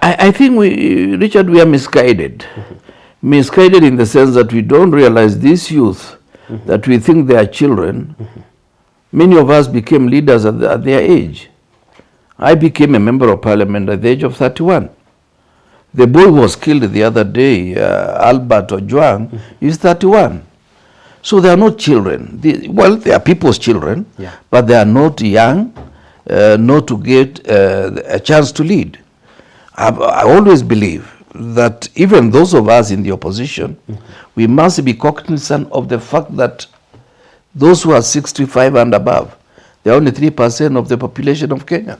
I think Richard, we are misguided. Misguided in the sense that we don't realize these youth, that we think they are children. Many of us became leaders at their age. I became a member of parliament at the age of 31. The boy who was killed the other day, Albert Ojang, is 31. So they are not children. They are people's children, but they are not young, not to get a chance to lead. I always believe that even those of us in the opposition, we must be cognizant of the fact that those who are 65 and above, they are only 3% of the population of Kenya.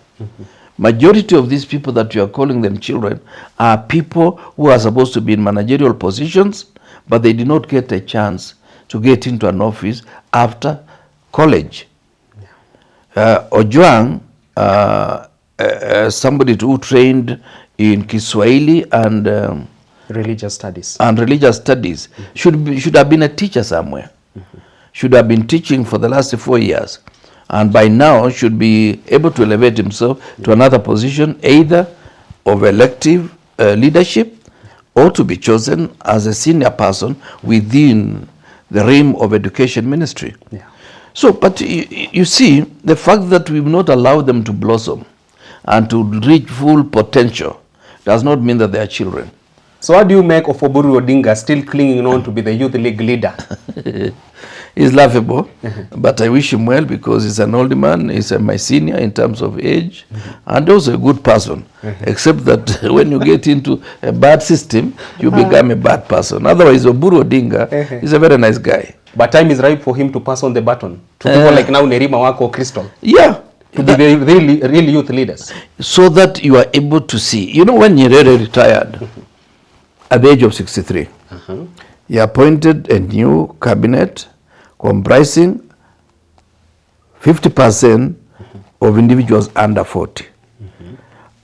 Majority of these people that you are calling them children are people who are supposed to be in managerial positions, but they did not get a chance to get into an office after college. Ojang, somebody who trained in Kiswahili and religious studies. Should have been a teacher somewhere. Should have been teaching for the last 4 years. And by now should be able to elevate himself to another position, either of elective leadership or to be chosen as a senior person within the realm of education ministry. So, but you see, the fact that we've not allowed them to blossom and to reach full potential does not mean that they are children. So what do you make of Oburu Odinga still clinging on to be the youth league leader? He's laughable, but I wish him well because he's an old man, he's my senior in terms of age, and also a good person, except that when you get into a bad system, you become a bad person. Otherwise, Oburu Odinga is a very nice guy. But time is ripe for him to pass on the baton to people like now Nerima Wako Crystal. Yeah. To be the real youth leaders. So that you are able to see. You know, when Nyerere retired at the age of 63, he appointed a new cabinet comprising 50% of individuals under 40.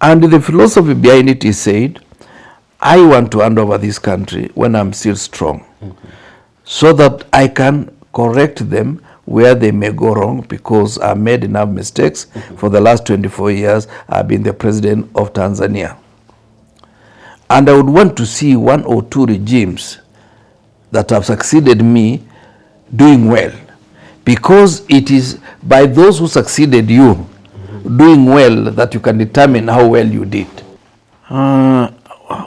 And the philosophy behind it is said, I want to hand over this country when I'm still strong, so that I can correct them where they may go wrong, because I made enough mistakes. For the last 24 years, I've been the president of Tanzania. And I would want to see 1 or 2 regimes that have succeeded me doing well, because it is by those who succeeded you doing well that you can determine how well you did.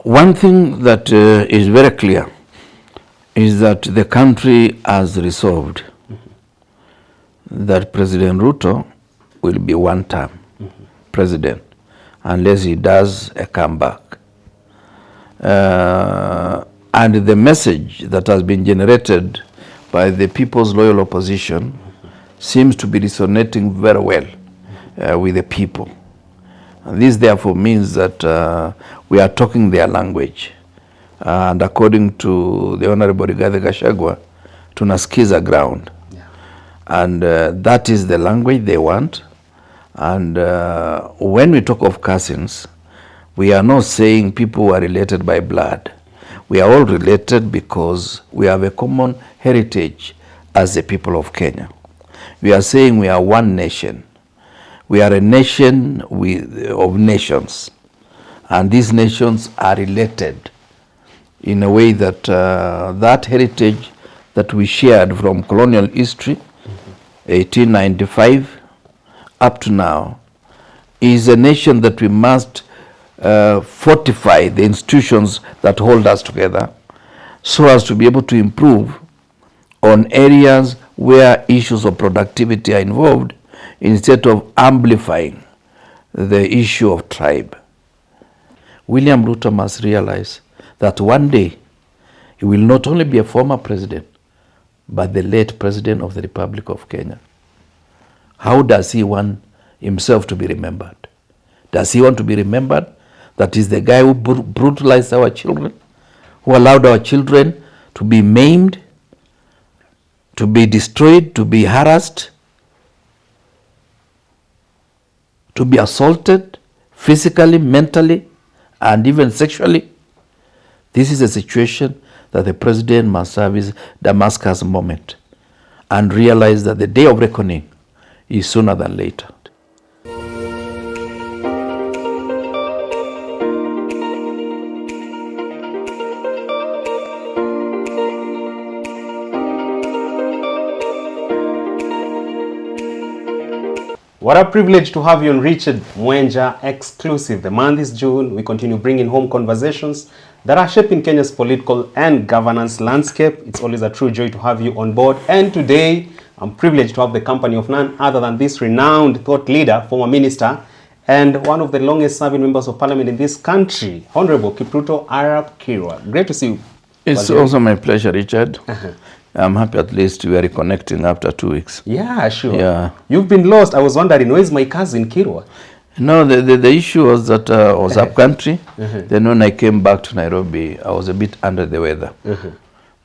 One thing that is very clear is that the country has resolved that President Ruto will be one-term president unless he does a comeback. And the message that has been generated by the People's Loyal Opposition seems to be resonating very well with the people. And this therefore means that we are talking their language. And according to the Honorable Rigathi Gachagua, tunasikiza ground. And that is the language they want. And when we talk of cousins, we are not saying people who are related by blood. We are all related because we have a common heritage as the people of Kenya. We are saying we are one nation. We are a nation of nations. And these nations are related in a way that that heritage that we shared from colonial history, 1895 up to now, is a nation that we must fortify the institutions that hold us together so as to be able to improve on areas where issues of productivity are involved, instead of amplifying the issue of tribe. William Ruto must realize that one day he will not only be a former president, but the late president of the Republic of Kenya. How does he want himself to be remembered? Does he want to be remembered that he's the guy who brutalized our children, who allowed our children to be maimed, to be destroyed, to be harassed, to be assaulted physically, mentally, and even sexually? This is a situation that the president must have his Damascus moment and realize that the day of reckoning is sooner than later. What a privilege to have you on Richard Mwenja Exclusive. The month is June. We continue bringing home conversations that are shaping Kenya's political and governance landscape. It's always a true joy to have you on board. And today, I'm privileged to have the company of none other than this renowned thought leader, former minister, and one of the longest serving members of parliament in this country, Honorable Ruto Arap Kirwa. Great to see you. It's also my pleasure, Richard. I'm happy at least we are reconnecting after 2 weeks. Yeah, sure. Yeah. You've been lost. I was wondering, where is my cousin Kirwa? No, the issue was that I was up country. Then when I came back to Nairobi, I was a bit under the weather.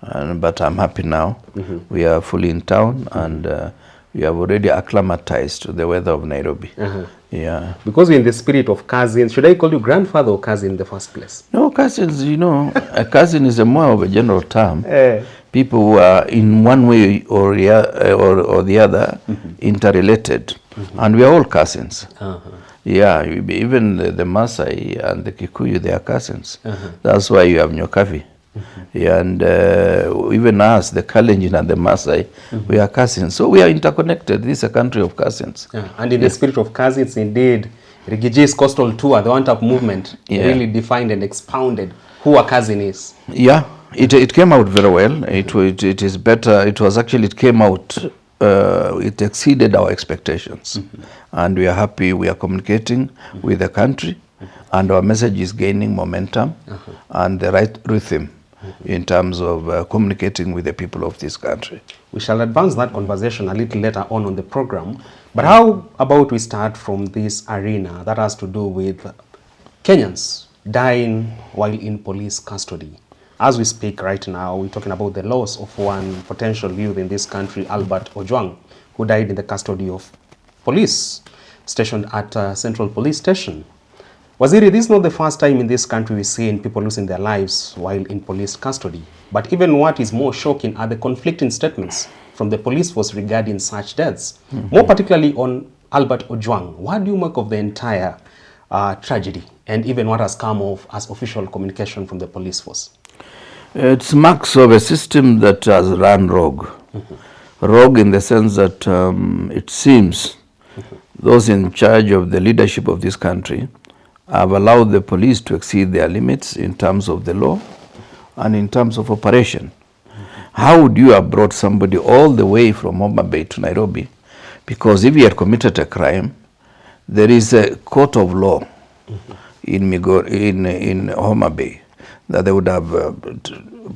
But I'm happy now. We are fully in town and we have already acclimatized to the weather of Nairobi. Yeah. Because we're in the spirit of cousins, should I call you grandfather or cousin in the first place? No, cousins, you know, a cousin is a more of a general term. People who are in one way or the other interrelated. And we are all cousins. Yeah, even the Maasai and the Kikuyu, they are cousins. That's why you have Nyokavi. Yeah, and even us, the Kalenjin and the Maasai, we are cousins. So we are interconnected. This is a country of cousins. And in the spirit of cousins, indeed, Rigachi's coastal tour, the one-up movement, really defined and expounded who a cousin is. Yeah, it came out very well. It is better. It came out, it exceeded our expectations. And we are happy we are communicating with the country. And our message is gaining momentum and the right rhythm in terms of communicating with the people of this country. We shall advance that conversation a little later on the program. But how about we start from this arena that has to do with Kenyans dying while in police custody? As we speak right now, we're talking about the loss of one potential youth in this country, Albert Ojang, who died in the custody of police stationed at Central Police Station. Waziri, this is not the first time in this country we're seeing people losing their lives while in police custody. But even what is more shocking are the conflicting statements from the police force regarding such deaths, more particularly on Albert Ojwang. What do you make of the entire tragedy and even what has come off as official communication from the police force? It's marks of a system that has run rogue. Rogue in the sense that it seems those in charge of the leadership of this country have allowed the police to exceed their limits in terms of the law and in terms of operation. How would you have brought somebody all the way from Homa Bay to Nairobi? Because if he had committed a crime, there is a court of law in Homa Bay that they would have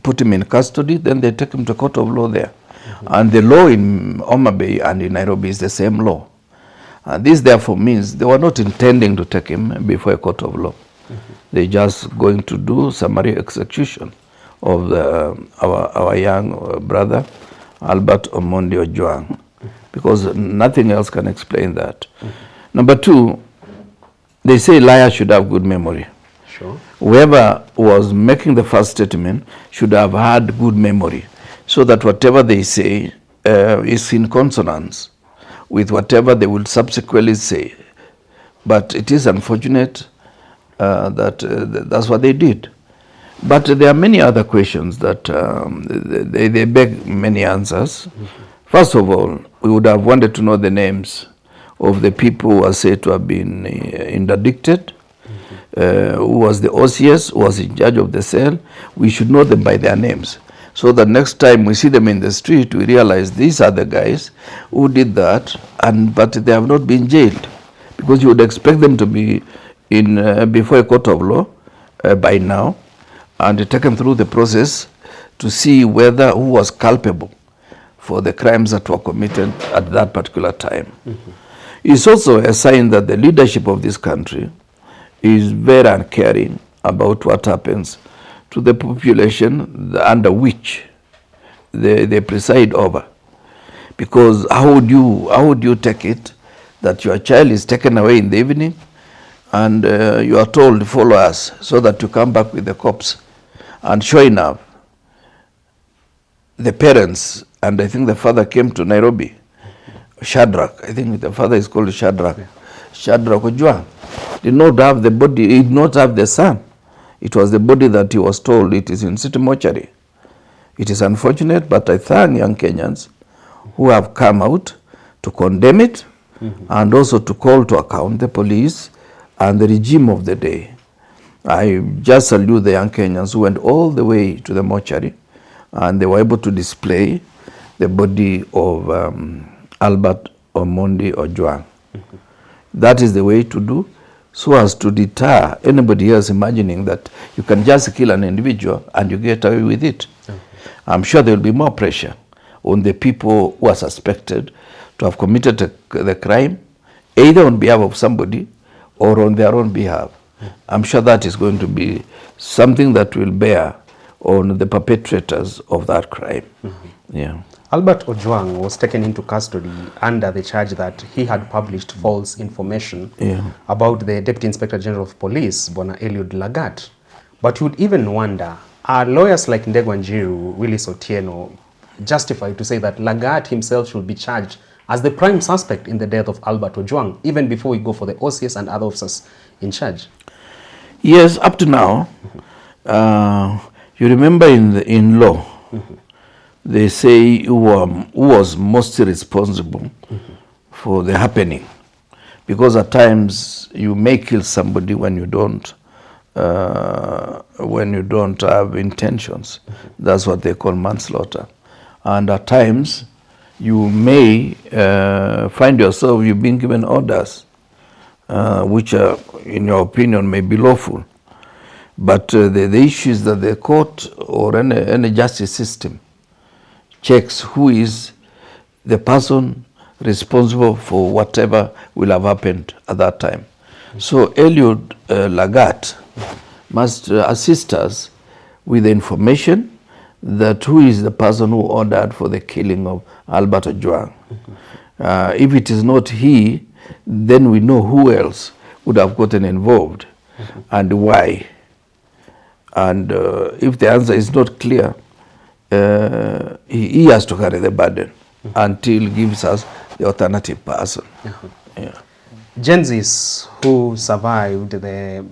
put him in custody, then they take him to court of law there. And the law in Homa Bay and in Nairobi is the same law. This therefore means they were not intending to take him before a court of law. They're just going to do summary execution of our young brother, Albert Omondi Ojwang, because nothing else can explain that. Number two, they say liars should have good memory. Sure. Whoever was making the first statement should have had good memory, so that whatever they say is in consonance with whatever they will subsequently say. But it is unfortunate that that's what they did. But there are many other questions that they beg many answers. First of all, we would have wanted to know the names of the people who are said to have been interdicted, who was the OCS, who was in charge of the cell. We should know them by their names, so that next time we see them in the street, we realize these are the guys who did that, but they have not been jailed, because you would expect them to be before a court of law by now, and taken through the process to see who was culpable for the crimes that were committed at that particular time. It's also a sign that the leadership of this country is very uncaring about what happens to the population under which they preside over. Because how would you take it that your child is taken away in the evening and you are told follow us so that you come back with the corpse? And sure enough, the parents, and I think the father came to Nairobi, Shadrach, I think the father is called Shadrach, Shadrach Ojwang, did not have the body, he did not have the son. It was the body that he was told it is in city mortuary. It is unfortunate, but I thank young Kenyans who have come out to condemn it and also to call to account the police and the regime of the day. I just salute the young Kenyans who went all the way to the mortuary and they were able to display the body of Albert Omondi Ojang. That is the way to do, so as to deter anybody else imagining that you can just kill an individual and you get away with it. I'm sure there will be more pressure on the people who are suspected to have committed the crime, either on behalf of somebody or on their own behalf. I'm sure that is going to be something that will bear on the perpetrators of that crime. Yeah. Albert Ojwang was taken into custody under the charge that he had published false information about the Deputy Inspector General of Police, Bwana Eliud Lagat. But you would even wonder, are lawyers like Ndegwa Njiru, Willis Otieno, justified to say that Lagat himself should be charged as the prime suspect in the death of Albert Ojwang, even before we go for the OCS and other officers in charge? Yes, up to now, you remember in law, they say who was mostly responsible for the happening, because at times you may kill somebody when you don't have intentions. That's what they call manslaughter. And at times you may find yourself you've been given orders which are, in your opinion, may be lawful. But the issue is that the court or any justice system checks who is the person responsible for whatever will have happened at that time. So Eliud Lagat must assist us with the information that who is the person who ordered for the killing of Albert Ojwang. If it is not he, then we know who else would have gotten involved and why. And if the answer is not clear, he has to carry the burden until he gives us the alternative person. Gen Zs who survived the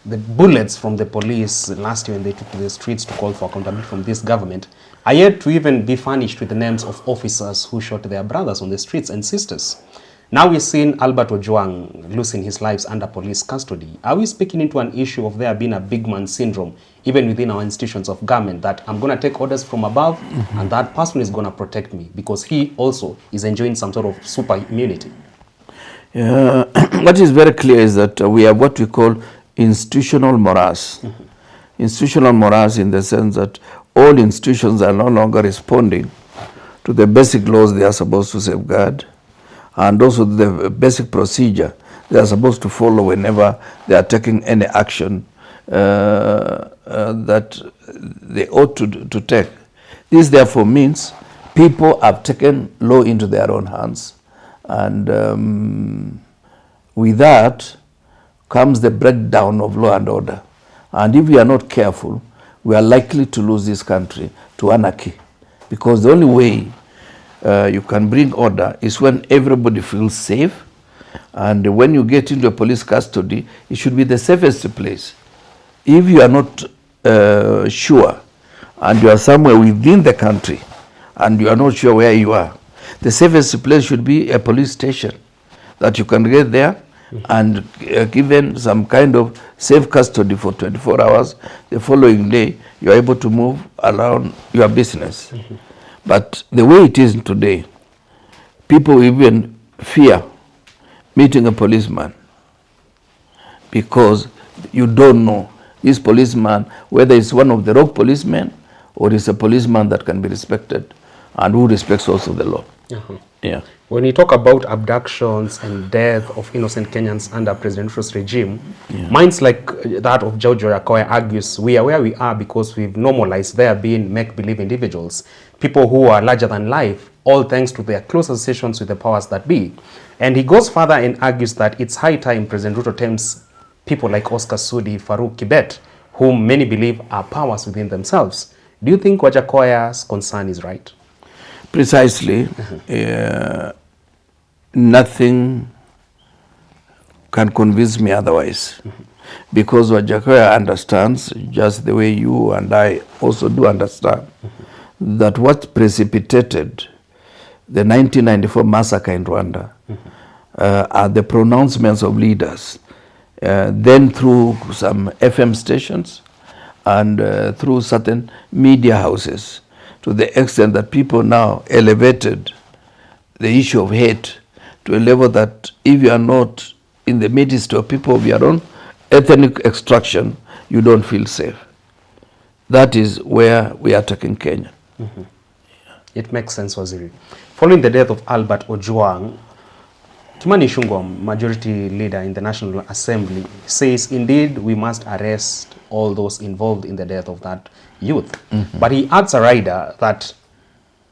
bullets from the police last year when they took to the streets to call for accountability from this government are yet to even be furnished with the names of officers who shot their brothers on the streets and sisters. Now we're seeing Albert Ojwang losing his lives under police custody. Are we speaking into an issue of there being a big man syndrome even within our institutions of government, that I'm going to take orders from above and that person is going to protect me because he also is enjoying some sort of super immunity? What is very clear is that we have what we call institutional morass. Institutional morass in the sense that all institutions are no longer responding to the basic laws they are supposed to safeguard, and also the basic procedure they are supposed to follow whenever they are taking any action that they ought to take. This therefore means people have taken law into their own hands, and with that comes the breakdown of law and order. And if we are not careful, we are likely to lose this country to anarchy, because the only way you can bring order is when everybody feels safe. And when you get into a police custody, it should be the safest place. If you are not sure and you are somewhere within the country and you are not sure where you are, the safest place should be a police station that you can get there and given some kind of safe custody for 24 hours. The following day, you are able to move around your business. But the way it is today, people even fear meeting a policeman because you don't know this policeman, whether it's one of the rogue policemen or it's a policeman that can be respected and who respects also the law. Yeah. When you talk about abductions and death of innocent Kenyans under President Ruto's regime, minds like that of George Oyakoya argues we are where we are because we've normalized there being make-believe individuals, people who are larger than life, all thanks to their close associations with the powers that be. And he goes further and argues that it's high time President Ruto tames people like Oscar Sudi, Farouk Kibet, whom many believe are powers within themselves. Do you think Wajakoya's concern is right? Precisely. Nothing can convince me otherwise, because Wajakoya understands, just the way you and I also do understand, that what precipitated the 1994 massacre in Rwanda are the pronouncements of leaders, then through some FM stations and through certain media houses, to the extent that people now elevated the issue of hate to a level that if you are not in the midst of people of your own ethnic extraction, you don't feel safe. That is where we are taking Kenya. Mm-hmm. It makes sense, Waziri. Following the death of Albert Ojang, Kimani Ichung'wah, majority leader in the National Assembly, says indeed we must arrest all those involved in the death of that youth. Mm-hmm. But he adds a rider that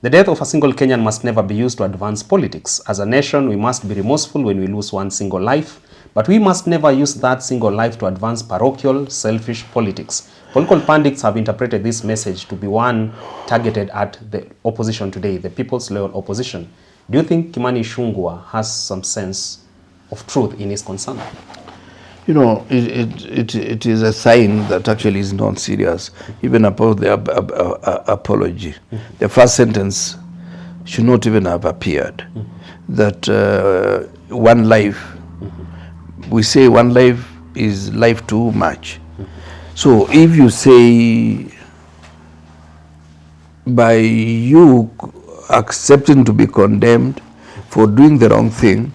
the death of a single Kenyan must never be used to advance politics. As a nation, we must be remorseful when we lose one single life, but we must never use that single life to advance parochial, selfish politics. Political pundits have interpreted this message to be one targeted at the opposition today, the People's Loyal Opposition. Do you think Kimani Ichung'wah has some sense of truth in his concern? You know, it is a sign that actually is not serious, even about the apology. Mm-hmm. The first sentence should not even have appeared. Mm-hmm. That one life, mm-hmm. we say one life is life too much. Mm-hmm. So if you say by you accepting to be condemned for doing the wrong thing,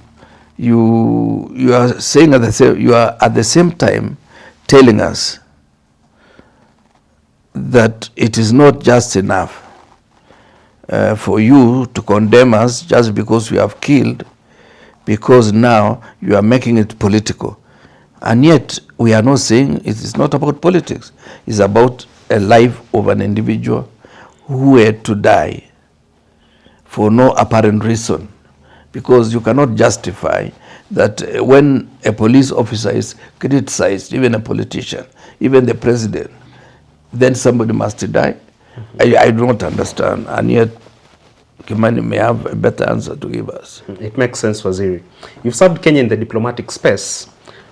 you are saying you are at the same time telling us that it is not just enough for you to condemn us just because we have killed, because now you are making it political. And yet we are not saying it is not about politics. It's about a life of an individual who had to die for no apparent reason. Because you cannot justify that when a police officer is criticized, even a politician, even the president, then somebody must die. Mm-hmm. I do not understand, and yet Kimani may have a better answer to give us. It makes sense, Waziri. You've served Kenya in the diplomatic space,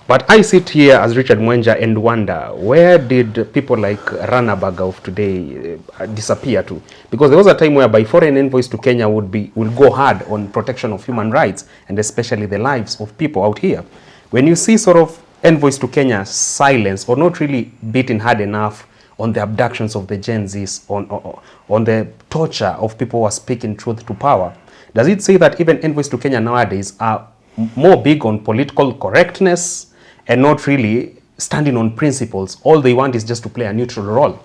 but I sit here as Richard Mwenja and wonder, where did people like Rana Baga of today disappear to? Because there was a time whereby foreign envoys to Kenya will go hard on protection of human rights, and especially the lives of people out here. When you see sort of envoys to Kenya silence or not really beaten hard enough on the abductions of the Gen Zs, on the torture of people who are speaking truth to power, does it say that even envoys to Kenya nowadays are more big on political correctness and not really standing on principles? All they want is just to play a neutral role.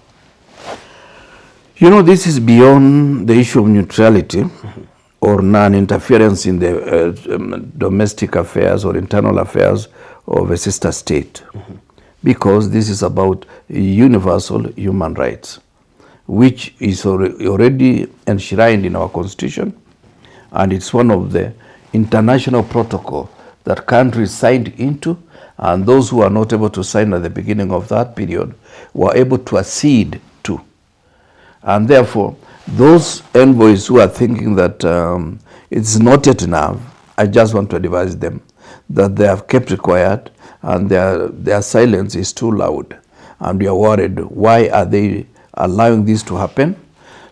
You know, this is beyond the issue of neutrality, mm-hmm. or non-interference in the domestic affairs or internal affairs of a sister state, mm-hmm. because this is about universal human rights, which is already enshrined in our constitution, and it's one of the international protocol that countries signed into, and those who are not able to sign at the beginning of that period were able to accede to. And therefore, those envoys who are thinking that it's not yet enough, I just want to advise them that they have kept quiet and their silence is too loud. And we are worried, why are they allowing this to happen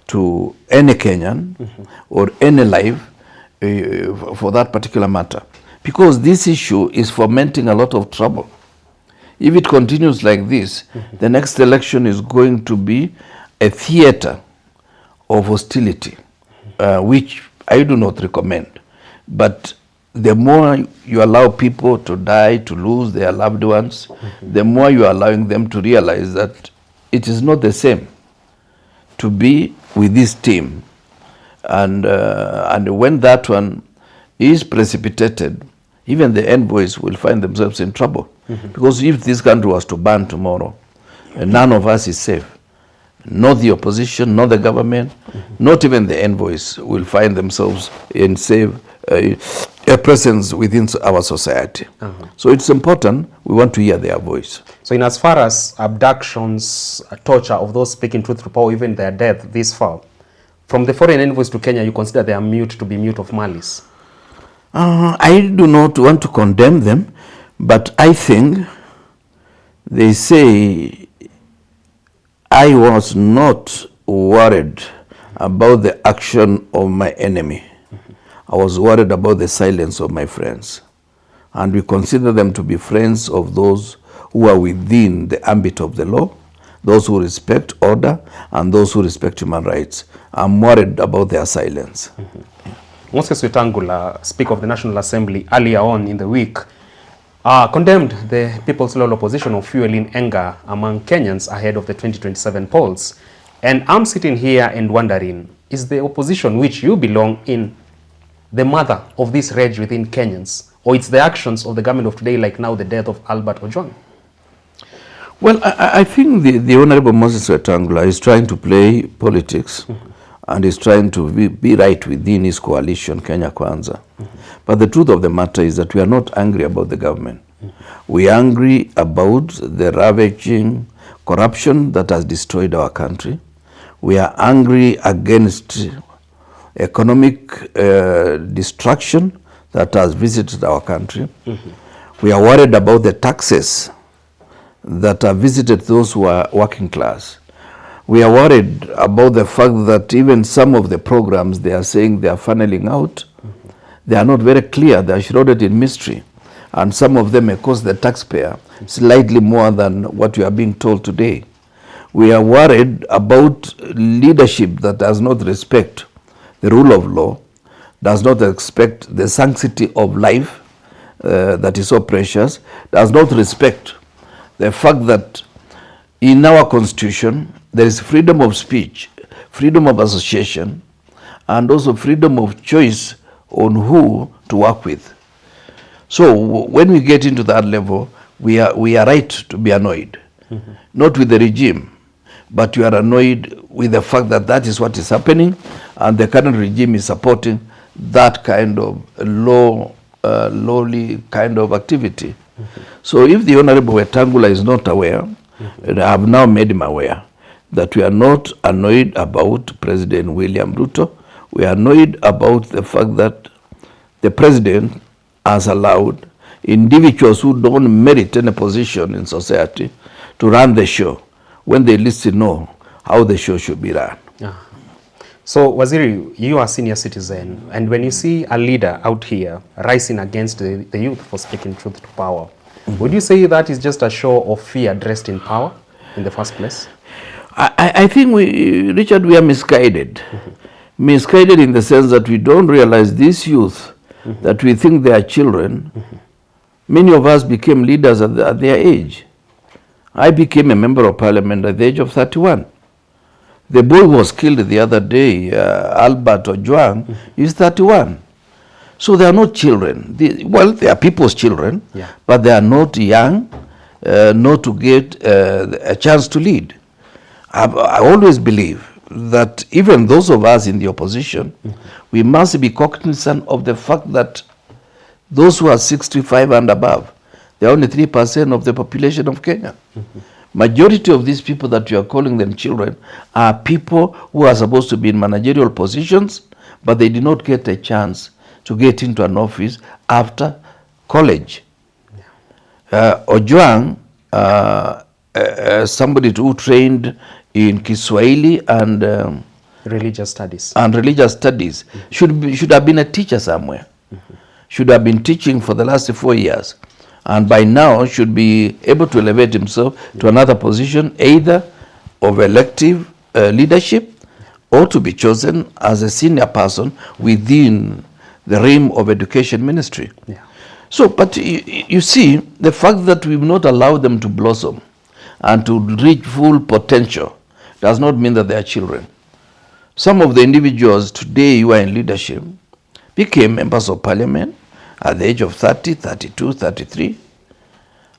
to any Kenyan, mm-hmm. or any life for that particular matter? Because this issue is fomenting a lot of trouble. If it continues like this, mm-hmm. the next election is going to be a theater of hostility, which I do not recommend. But the more you allow people to die, to lose their loved ones, mm-hmm. the more you are allowing them to realize that it is not the same to be with this team. And when that one is precipitated, even the envoys will find themselves in trouble. Mm-hmm. Because if this country was to burn tomorrow, none of us is safe. Not the opposition, not the government, mm-hmm. not even the envoys will find themselves in safe a presence within our society. Uh-huh. So it's important, we want to hear their voice. So in as far as abductions, torture of those speaking truth to power, even their death this far, from the foreign envoys to Kenya, you consider they are mute to be mute of malice? I do not want to condemn them, but I think they say I was not worried about the action of my enemy. I was worried about the silence of my friends. and we consider them to be friends of those who are within the ambit of the law, those who respect order, and those who respect human rights. I'm worried about their silence. Moses Wetangula, Speaker of the National Assembly, earlier on in the week, condemned the People's Loyal Opposition of fueling anger among Kenyans ahead of the 2027 polls. And I'm sitting here and wondering, is the opposition which you belong in the mother of this rage within Kenyans? Or it's the actions of the government of today, like now the death of Albert Ojang? Well, I think the Honorable Moses Wetangula is trying to play politics and is trying to be right within his coalition, Kenya Kwanza. But the truth of the matter is that we are not angry about the government. We are angry about the ravaging corruption that has destroyed our country. We are angry against economic destruction that has visited our country. We are worried about the taxes that have visited those who are working class. We are worried about the fact that even some of the programs they are saying they are funneling out, they are not very clear, they are shrouded in mystery. And some of them may cost the taxpayer slightly more than what you are being told today. We are worried about leadership that does not respect the rule of law, does not respect the sanctity of life that is so precious, does not respect the fact that in our constitution there is freedom of speech, freedom of association, and also freedom of choice on who to work with. So when we get into that level, we are right to be annoyed, not with the regime, but we are annoyed with the fact that that is what is happening, and the current regime is supporting that kind of lowly kind of activity. So if the Honorable Wetangula is not aware, I have now made him aware that we are not annoyed about President William Ruto. We are annoyed about the fact that the president has allowed individuals who don't merit any position in society to run the show when they at least know how the show should be run. So, Waziri, you are a senior citizen, and when you see a leader out here rising against the youth for speaking truth to power, would you say that is just a show of fear dressed in power in the first place? I think, Richard, we are misguided. Misguided in the sense that we don't realize these youth, that we think they are children. Many of us became leaders at their age. I became a member of parliament at the age of 31. The boy who was killed the other day, Albert Ojang, is 31. So they are not children. They are people's children, but they are not young, not to get a chance to lead. I always believe that even those of us in the opposition, we must be cognizant of the fact that those who are 65 and above, they are only 3% of the population of Kenya. Majority of these people that you are calling them children are people who are supposed to be in managerial positions, but they did not get a chance to get into an office after college. Ojang, somebody who trained in Kiswahili and religious studies, should have been a teacher somewhere. Should have been teaching for the last 4 years. And by now should be able to elevate himself to another position, either of elective leadership or to be chosen as a senior person within the realm of education ministry. So, but you see, the fact that we've not allowed them to blossom and to reach full potential does not mean that they are children. Some of the individuals today who are in leadership became members of parliament at the age of 30, 32, 33.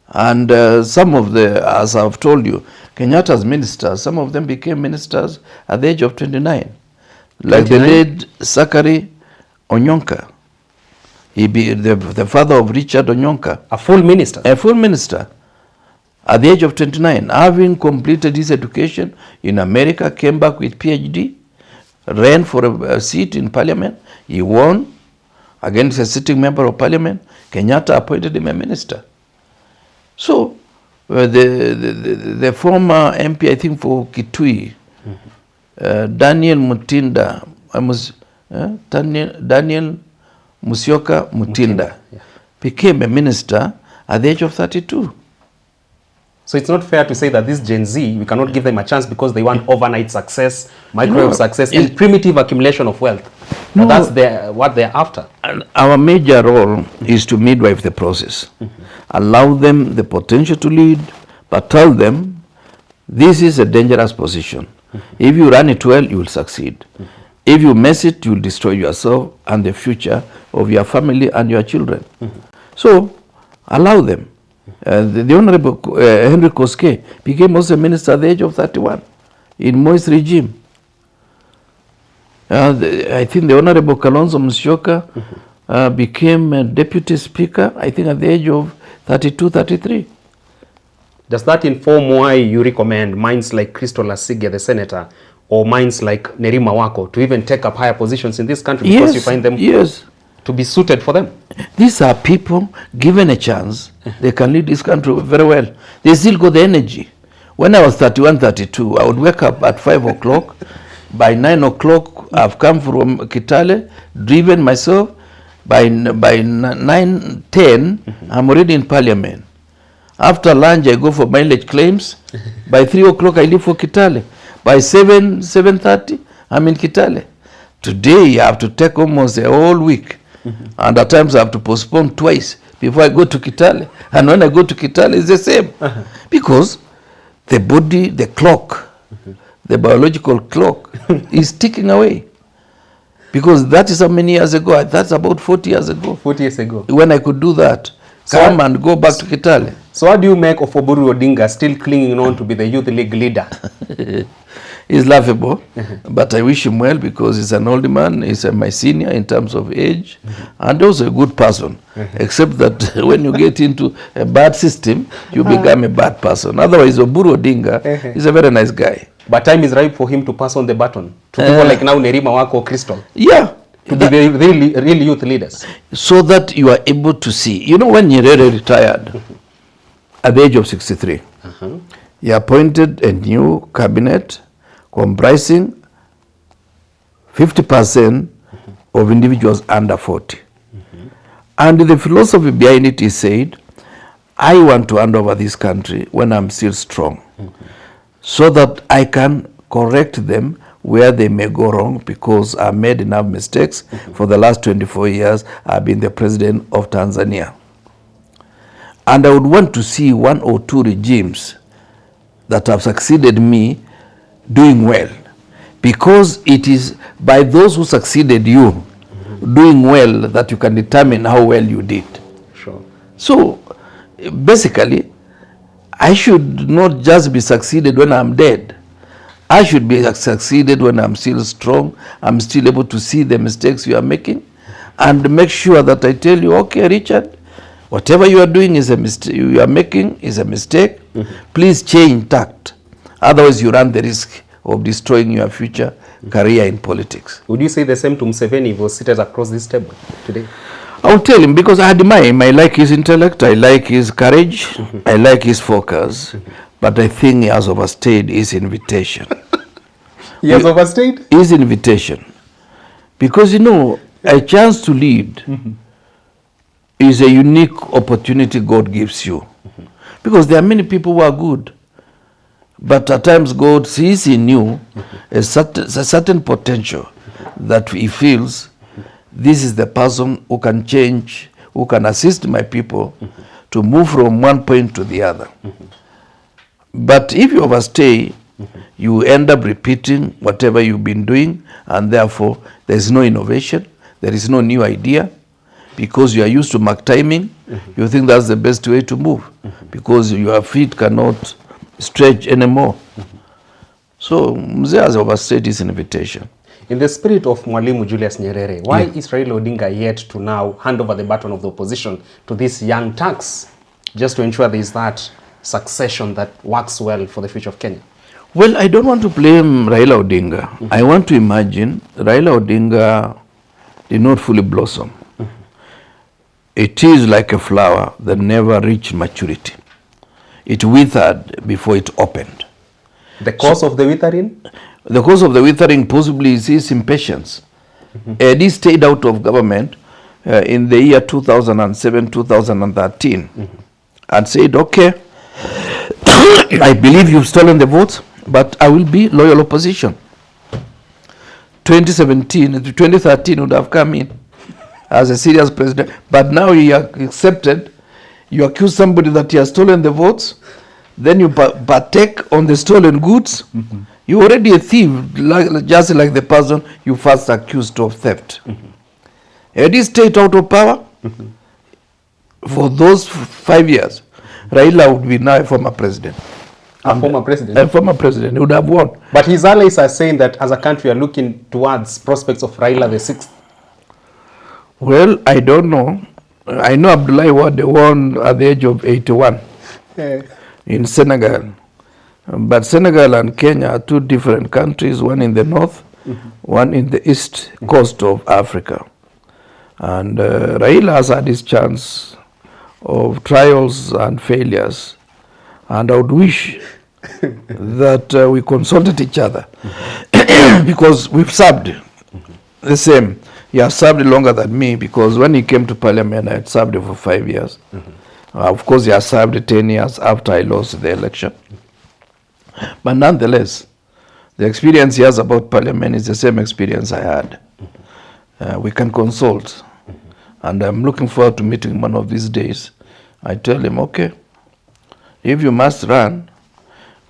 And some of the, as I've told you, Kenyatta's ministers, some of them became ministers at the age of 29. Like 29? The late Zachary Onyonka. He be the father of Richard Onyonka. A full minister? A full minister. At the age of 29, having completed his education in America, came back with PhD, ran for a seat in parliament. He won against a sitting member of parliament. Kenyatta appointed him a minister. So, the former MP, I think, for Kitui, Daniel Mutinda, Daniel Musyoka Mutinda, became a minister at the age of 32. So it's not fair to say that this Gen Z, we cannot give them a chance because they want overnight success, microwave success, and primitive accumulation of wealth. No, that's what they're after. And our major role is to midwife the process. Allow them the potential to lead, but tell them this is a dangerous position. If you run it well, you will succeed. If you mess it, you will destroy yourself and the future of your family and your children. So, allow them. The Honorable Henry Koske became also a minister at the age of 31 in Moi's regime. I think the Honorable Kalonzo became a deputy speaker, I think at the age of 32, 33. Does that inform why you recommend minds like Crystal Asige, the senator, or minds like Nerima Wako to even take up higher positions in this country because you find them to be suited for them? These are people given a chance, they can lead this country very well. They still got the energy. When I was 31, 32, I would wake up at 5 o'clock. By 9 o'clock, I've come from Kitale, driven myself. By 9, 10, I'm already in parliament. After lunch, I go for mileage claims. By 3 o'clock, I leave for Kitale. By 7:30, I'm in Kitale. Today, I have to take almost a whole week. And at times, I have to postpone twice before I go to Kitale. And when I go to Kitale, it's the same. Because the body, the clock, the biological clock is ticking away. Because that is how many years ago? That's about 40 years ago. 40 years ago. When I could do that. Come and go back to Kitale. So what do you make of Oburu Odinga still clinging on to be the youth league leader? He's laughable, but I wish him well because he's an old man. He's my senior in terms of age, and also a good person. Except that when you get into a bad system, you become a bad person. Otherwise, Oburu Odinga is a very nice guy. But time is ripe for him to pass on the baton to people like now Nerima Wako, Crystal. Yeah. To be the real youth leaders. So that you are able to see. You know, when Nyerere retired at the age of 63, he appointed a new cabinet comprising 50% of individuals under 40. And the philosophy behind it is said, I want to hand over this country when I'm still strong, so that I can correct them where they may go wrong, because I made enough mistakes. For the last 24 years, I've been the president of Tanzania. And I would want to see 1 or 2 regimes that have succeeded me doing well, because it is by those who succeeded you doing well that you can determine how well you did. Sure. So basically, I should not just be succeeded when I'm dead. I should be succeeded when I'm still strong, I'm still able to see the mistakes you are making, and make sure that I tell you, okay, Richard, whatever you are doing is a mistake, you are making is a mistake. Please change tact. Otherwise, you run the risk of destroying your future career in politics. Would you say the same to Museveni if he was seated across this table today? I'll tell him, because I admire him. I like his intellect, I like his courage, I like his focus. But I think he has overstayed his invitation. He has overstayed? His invitation. Because, you know, a chance to lead is a unique opportunity God gives you. Because there are many people who are good. But at times God sees in you a certain potential that he feels, this is the person who can change, who can assist my people to move from one point to the other. But if you overstay, you end up repeating whatever you've been doing, and therefore there is no innovation, there is no new idea, because you are used to mark timing. You think that's the best way to move, because your feet cannot stretch anymore. So Mzee has overstayed his invitation. In the spirit of Mwalimu Julius Nyerere, why is Raila Odinga yet to now hand over the baton of the opposition to these young thugs, just to ensure there is that succession that works well for the future of Kenya? Well, I don't want to blame Raila Odinga. I want to imagine Raila Odinga did not fully blossom. It is like a flower that never reached maturity. It withered before it opened. The cause of the withering? The cause of the withering possibly is his impatience. He stayed out of government in the year 2007, 2013, and said, okay, I believe you've stolen the votes, but I will be loyal opposition. 2013 would have come in as a serious president, but now you are accepted, you accuse somebody that he has stolen the votes, then you partake on the stolen goods. You're already a thief, just like the person you first accused of theft. Had he stayed out of power for those 5 years, Raila would be now a former president. A former president? A former president. He would have won. But his allies are saying that as a country, we are looking towards prospects of Raila the sixth. Well, I don't know. I know Abdullahi Wade won at the age of 81 in Senegal. But Senegal and Kenya are two different countries, one in the north, one in the east coast of Africa. And Raila has had his chance of trials and failures. And I would wish that we consulted each other because we've served the same. He has served longer than me because when he came to parliament, I had served for 5 years. Of course, he has served 10 years after I lost the election. But nonetheless, the experience he has about parliament is the same experience I had. We can consult. And I'm looking forward to meeting him one of these days. I tell him, okay, if you must run,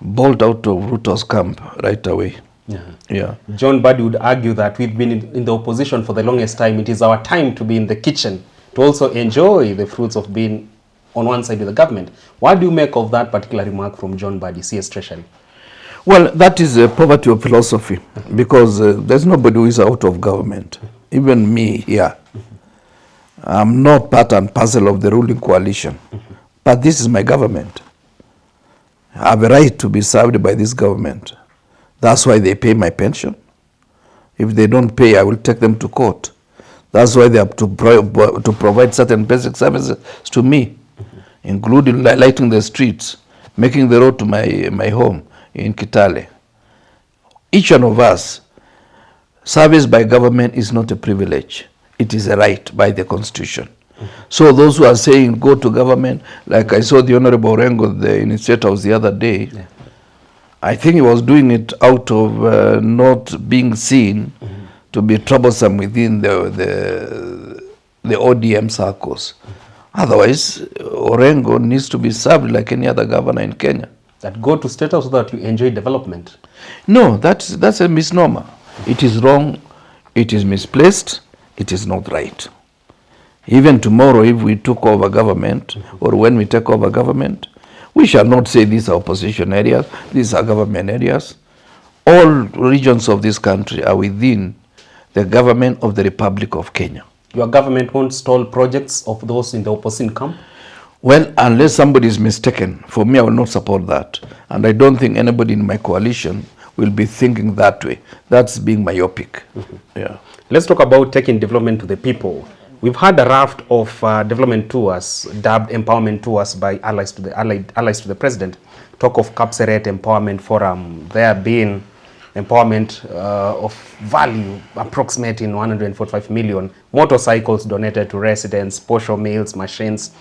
bolt out of Ruto's camp right away. Yeah. John Buddy would argue that we've been in the opposition for the longest time. It is our time to be in the kitchen, to also enjoy the fruits of being on one side with the government. What do you make of that particular remark from John Buddy, CS Treasury? Well, that is a poverty of philosophy because there's nobody who is out of government. Even me here. I'm not part and parcel of the ruling coalition. But this is my government. I have a right to be served by this government. That's why they pay my pension. If they don't pay, I will take them to court. That's why they have to provide certain basic services to me, including lighting the streets, making the road to my home in Kitale. Each one of us, service by government is not a privilege. It is a right by the Constitution. So those who are saying go to government, like I saw the Honorable Orengo, the initiator, was the other day, I think he was doing it out of not being seen to be troublesome within the ODM circles. Otherwise, Orengo needs to be served like any other governor in Kenya. That go to state house so that you enjoy development? No, that's a misnomer. It is wrong, it is misplaced, it is not right. Even tomorrow, if we took over government, or when we take over government, we shall not say these are opposition areas, these are government areas. All regions of this country are within the government of the Republic of Kenya. Your government won't stall projects of those in the opposition camp? Well, unless somebody is mistaken, for me, I will not support that. And I don't think anybody in my coalition will be thinking that way. That's being myopic. Yeah. Let's talk about taking development to the people. We've had a raft of development tours, dubbed empowerment tours by allies to the president. Talk of Kapseret Empowerment Forum, there being empowerment of value approximating 145 million, motorcycles donated to residents, posho meals, machines,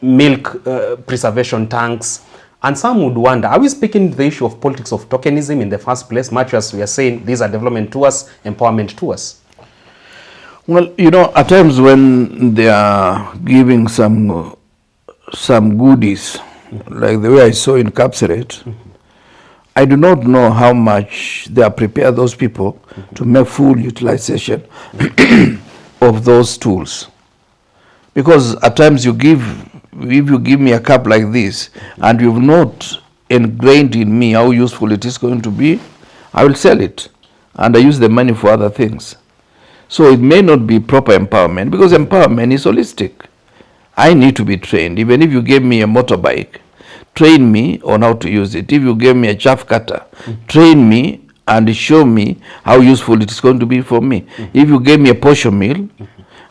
milk preservation tanks. And some would wonder, are we speaking the issue of politics of tokenism in the first place, much as we are saying these are development tours, empowerment tours? Well, you know, at times when they are giving some goodies, like the way I saw in Kapseret, I do not know how much they are prepared, those people, to make full utilization of those tools. Because at times if you give me a cup like this, and you've not ingrained in me how useful it is going to be, I will sell it, and I use the money for other things. So it may not be proper empowerment, because empowerment is holistic. I need to be trained. Even if you gave me a motorbike, train me on how to use it. If you gave me a chaff cutter, train me and show me how useful it is going to be for me. If you gave me a posho mill,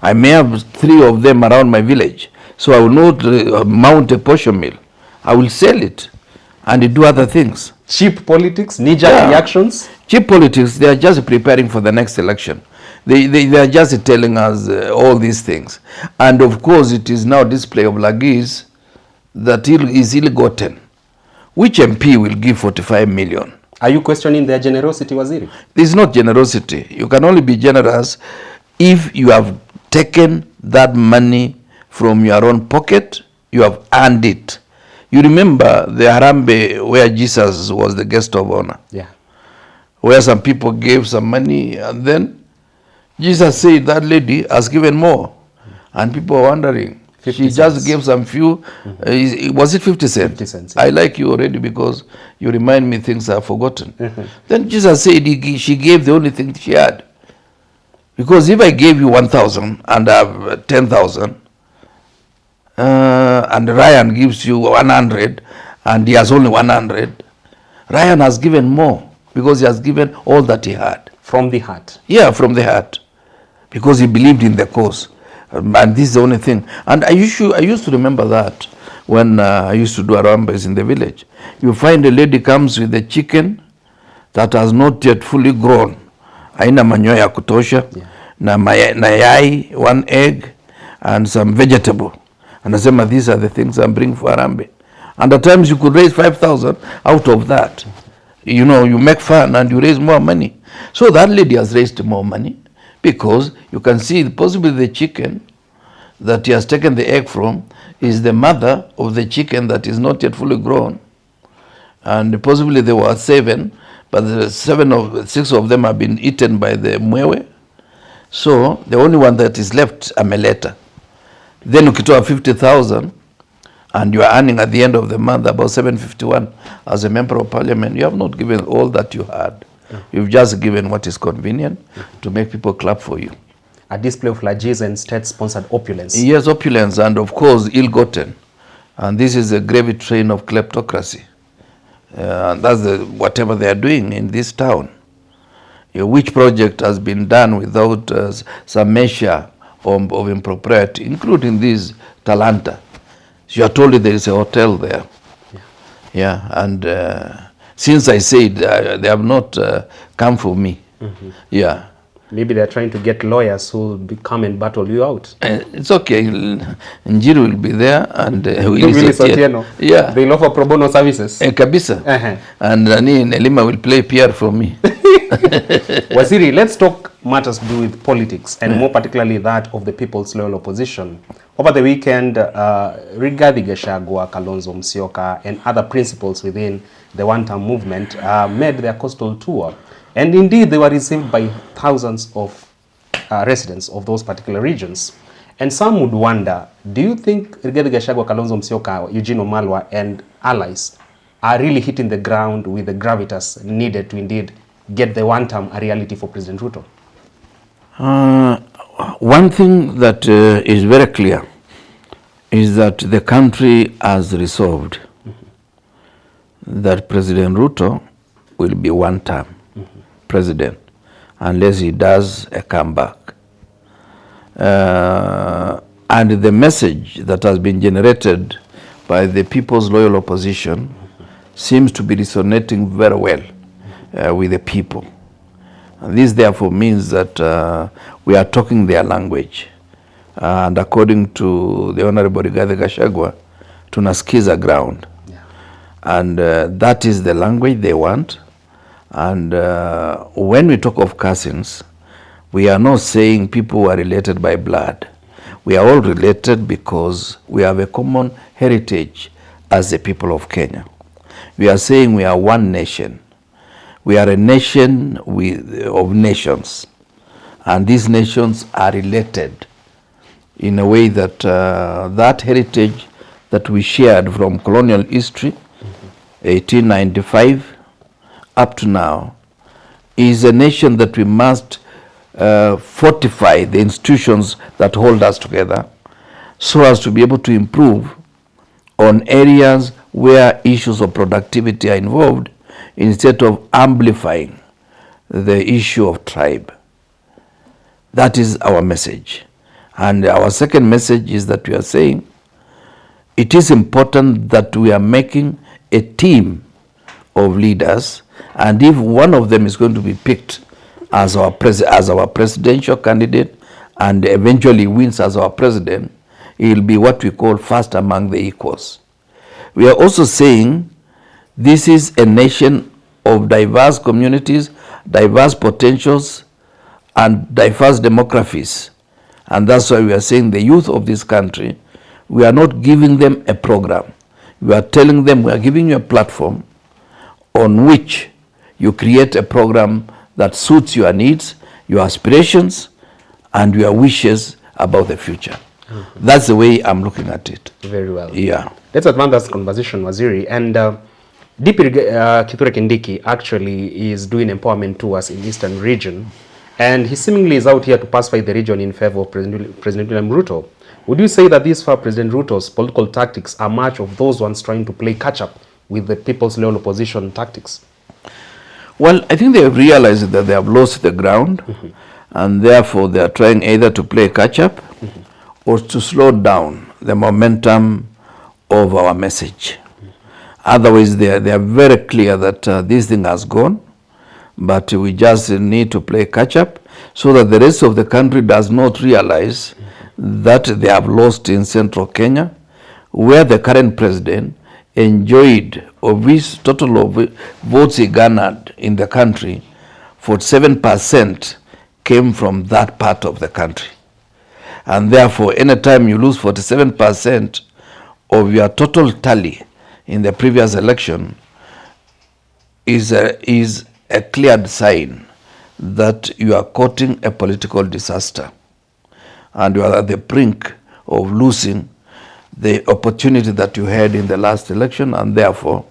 I may have 3 of them around my village. So I will not mount a posho mill. I will sell it and do other things. Cheap politics, knee-jerk reactions? Cheap politics, they are just preparing for the next election. They are just telling us all these things. And of course, it is now display of Lagis that is ill-gotten. Which MP will give 45 million? Are you questioning their generosity, Waziri? This is not generosity. You can only be generous if you have taken that money from your own pocket, you have earned it. You remember the Harambee where Jesus was the guest of honor? Yeah. Where some people gave some money and then Jesus said that lady has given more. And people are wondering. She just gave some few. Was it 50 cents? 50 cents. Yeah. I like you already because you remind me things I've forgotten. Then Jesus said she gave the only thing she had. Because if I gave you 1,000 and I have 10,000, and Ryan gives you 100 and he has only 100, Ryan has given more because he has given all that he had. From the heart? Yeah, from the heart. Because he believed in the cause. And this is the only thing. And I used to remember that when I used to do Arambes in the village. You find a lady comes with a chicken that has not yet fully grown. Haina manyoya ya kutosha, na yai, one egg, and some vegetable. And I say, these are the things I'm bringing for Harambee. And at times you could raise 5,000 out of that. You know, you make fun and you raise more money. So that lady has raised more money because you can see possibly the chicken that he has taken the egg from is the mother of the chicken that is not yet fully grown. And possibly there were 7, but the 6 of them have been eaten by the mwewe. So the only one that is left, ameleta. Then ukitoa 50,000 and you are earning at the end of the month about 751 as a member of parliament, you have not given all that you had. You've just given what is convenient to make people clap for you. A display of largesse and state-sponsored opulence. Yes, opulence and of course ill-gotten. And this is a gravy train of kleptocracy. And that's whatever they are doing in this town. Which project has been done without some measure of impropriety, including this Talanta. You are told there is a hotel there. Yeah, and since I said they have not come for me. Yeah. Maybe they're trying to get lawyers who will come and battle you out. It's okay. Njiru will be there and yeah. They'll offer pro bono services. Kabisa. And Nelima will play PR for me. Waziri, let's talk matters to do with politics and more particularly that of the People's Loyal Opposition. Over the weekend, Rigathi, Gachagua, Kalonzo, Musyoka and other principals within the one-term movement made their coastal tour. And indeed, they were received by thousands of residents of those particular regions. And some would wonder, do you think Rigathi, Gachagua, Kalonzo, Musyoka, Eugene Wamalwa and allies are really hitting the ground with the gravitas needed to indeed get the one-term a reality for President Ruto? One thing that is very clear is that the country has resolved that President Ruto will be one-term president unless he does a comeback. And the message that has been generated by the People's Loyal Opposition seems to be resonating very well with the people. And this therefore means that we are talking their language. And according to the Honorable Rigathi Gachagua, tunasikiza ground. And that is the language they want. And when we talk of cousins, we are not saying people who are related by blood. We are all related because we have a common heritage as the people of Kenya. We are saying we are one nation. We are a nation of nations. And these nations are related in a way that that heritage that we shared from colonial history, 1895, up to now, is a nation that we must fortify the institutions that hold us together so as to be able to improve on areas where issues of productivity are involved instead of amplifying the issue of tribe. That is our message. And our second message is that we are saying it is important that we are making a team of leaders, and if one of them is going to be picked as our presidential candidate and eventually wins as our president, he will be what we call first among the equals. We are also saying this is a nation of diverse communities, diverse potentials, and diverse demographies. And that's why we are saying the youth of this country, we are not giving them a program. We are telling them we are giving you a platform on which you create a program that suits your needs, your aspirations, and your wishes about the future. Mm-hmm. That's the way I'm looking at it. Very well. Yeah. Let's advance this conversation, Waziri. And DP Kithure Kindiki actually is doing empowerment tours in Eastern region. And he seemingly is out here to pacify the region in favor of President William Ruto. Would you say that these for President Ruto's political tactics are much of those ones trying to play catch-up with the People's Loyal Opposition tactics? Well, I think they have realized that they have lost the ground, mm-hmm. and therefore they are trying either to play catch-up mm-hmm. or to slow down the momentum of our message. Mm-hmm. Otherwise, they are very clear that this thing has gone, but we just need to play catch-up so that the rest of the country does not realize that they have lost in central Kenya, where the current president enjoyed, of his total of votes he garnered in the country, 47% came from that part of the country. And therefore, anytime you lose 47% of your total tally in the previous election is a clear sign that you are courting a political disaster. And you are at the brink of losing the opportunity that you had in the last election, and therefore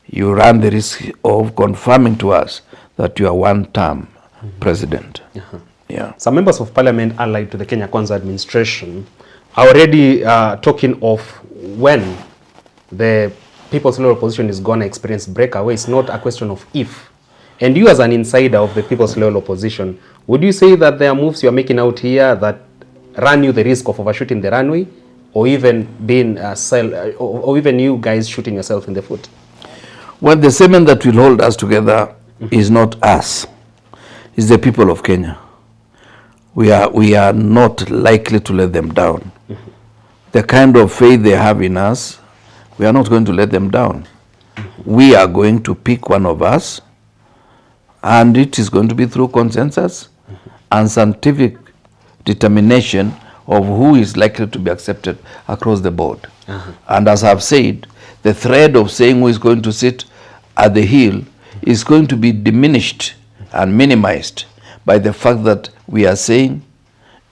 you run the risk of confirming to us that you are one-term mm-hmm. president. Uh-huh. Yeah. Some members of parliament allied to the Kenya Kwanza administration are already talking of when the People's Loyal Opposition is going to experience breakaway. It's not a question of if. And you as an insider of the People's Loyal Opposition, would you say that there are moves you are making out here that run you the risk of overshooting the runway, or even being or even you guys shooting yourself in the foot? Well, the cement that will hold us together mm-hmm. is not us, it's the people of Kenya. We are not likely to let them down. Mm-hmm. The kind of faith they have in us, we are not going to let them down. Mm-hmm. We are going to pick one of us, and it is going to be through consensus mm-hmm. and scientific determination of who is likely to be accepted across the board. Uh-huh. And as I've said, the thread of saying who is going to sit at the hill is going to be diminished and minimized by the fact that we are saying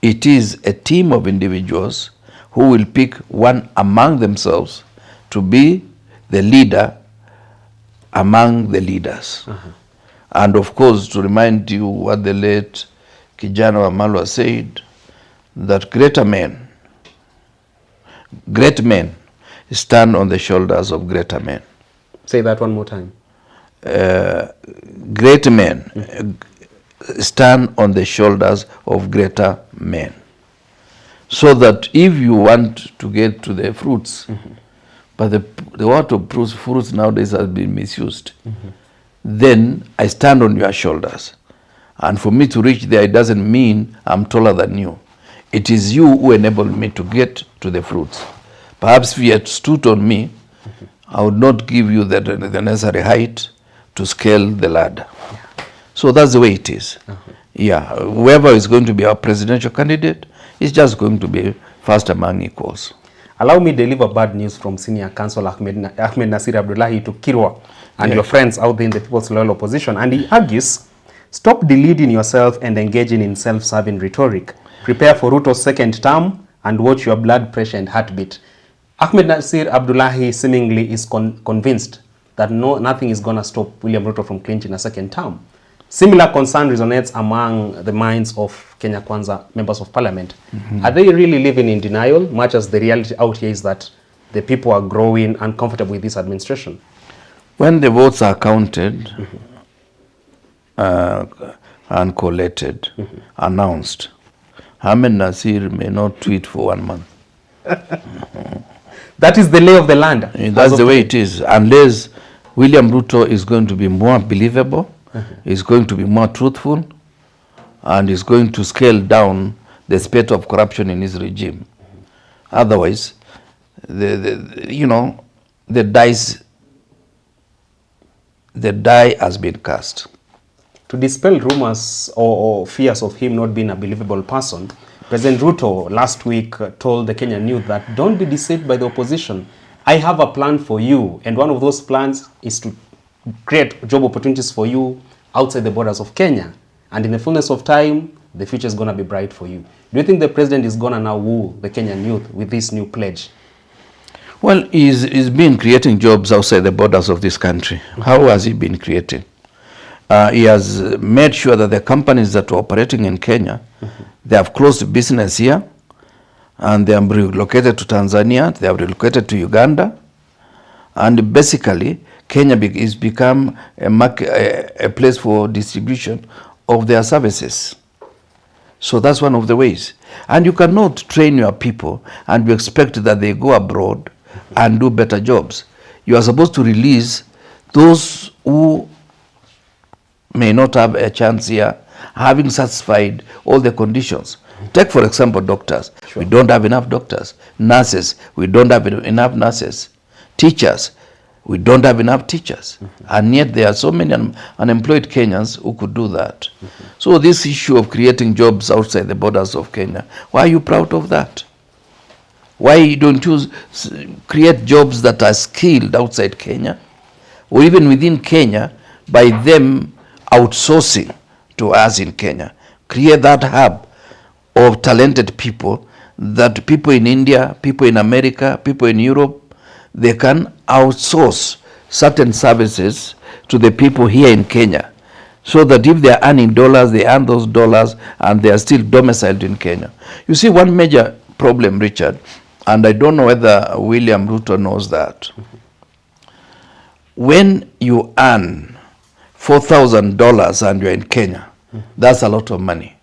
it is a team of individuals who will pick one among themselves to be the leader among the leaders. Uh-huh. And of course, to remind you what the late Kijana Wamalwa said, that great men stand on the shoulders of greater men. Say that one more time. Great men stand on the shoulders of greater men. So that if you want to get to the fruits, mm-hmm. but the word of fruits nowadays has been misused, mm-hmm. then I stand on your shoulders. And for me to reach there, it doesn't mean I'm taller than you. It is you who enabled me to get to the fruits. Perhaps if you had stood on me, mm-hmm. I would not give you the necessary height to scale the ladder. Yeah. So that's the way it is. Uh-huh. Yeah, whoever is going to be our presidential candidate is just going to be first among equals. Allow me to deliver bad news from Senior Counsel Ahmed Nasir Abdullahi to Kirwa and your friends out there in the People's Loyal Opposition. And he argues, stop deluding yourself and engaging in self-serving rhetoric. Prepare for Ruto's second term and watch your blood pressure and heartbeat. Ahmed Nasir Abdullahi seemingly is convinced that nothing is going to stop William Ruto from clinching a second term. Similar concern resonates among the minds of Kenya Kwanza members of parliament. Mm-hmm. Are they really living in denial, much as the reality out here is that the people are growing uncomfortable with this administration? When the votes are counted, mm-hmm. And collated, mm-hmm. announced, Herman Nasir may not tweet for 1 month. That is the lay of the land. That's the way it is. Unless William Ruto is going to be more believable is going to be more truthful and is going to scale down the spate of corruption in his regime. Otherwise, the die has been cast. To dispel rumors or fears of him not being a believable person, President Ruto last week told the Kenyan youth that don't be deceived by the opposition. I have a plan for you, and one of those plans is to create job opportunities for you outside the borders of Kenya. And in the fullness of time, the future is going to be bright for you. Do you think the president is going to now woo the Kenyan youth with this new pledge? Well, he's been creating jobs outside the borders of this country. How has he been creating? He has made sure that the companies that are operating in Kenya, they have closed business here, and they have relocated to Tanzania, they have relocated to Uganda, and basically Kenya is become a place for distribution of their services. So that's one of the ways. And you cannot train your people and you expect that they go abroad and do better jobs. You are supposed to release those who may not have a chance here, having satisfied all the conditions. Take, for example, doctors. Sure. We don't have enough doctors. Nurses, we don't have enough nurses. Teachers, we don't have enough teachers. And yet there are so many unemployed Kenyans who could do that. So this issue of creating jobs outside the borders of Kenya, why are you proud of that? Why don't you create jobs that are skilled outside Kenya, or even within Kenya, by them outsourcing to us in Kenya? Create that hub of talented people, that people in India, people in America, people in Europe, they can outsource certain services to the people here in Kenya, so that if they are earning dollars, they earn those dollars and they are still domiciled in Kenya. You see, one major problem, Richard, and I don't know whether William Ruto knows that. When you earn $4,000 and you're in Kenya, that's a lot of money.